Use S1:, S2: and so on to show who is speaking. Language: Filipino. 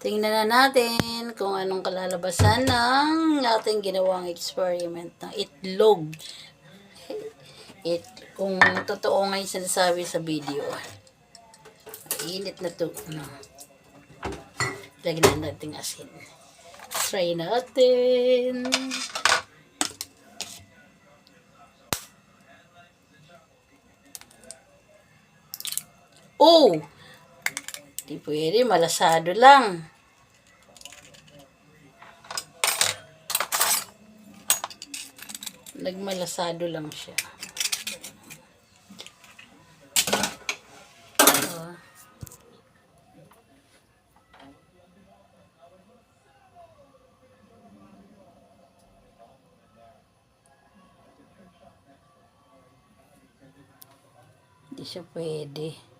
S1: Tingnan na natin kung anong kalalabasan ng ating ginawang experiment ng itlog. Kung totoo nga yung sinasabi sa video. Init na to. Lagyan na natin asin. Try natin. Oh! Di pwede, malasado lang. Nagmalasado lang siya. Hindi siya pwede.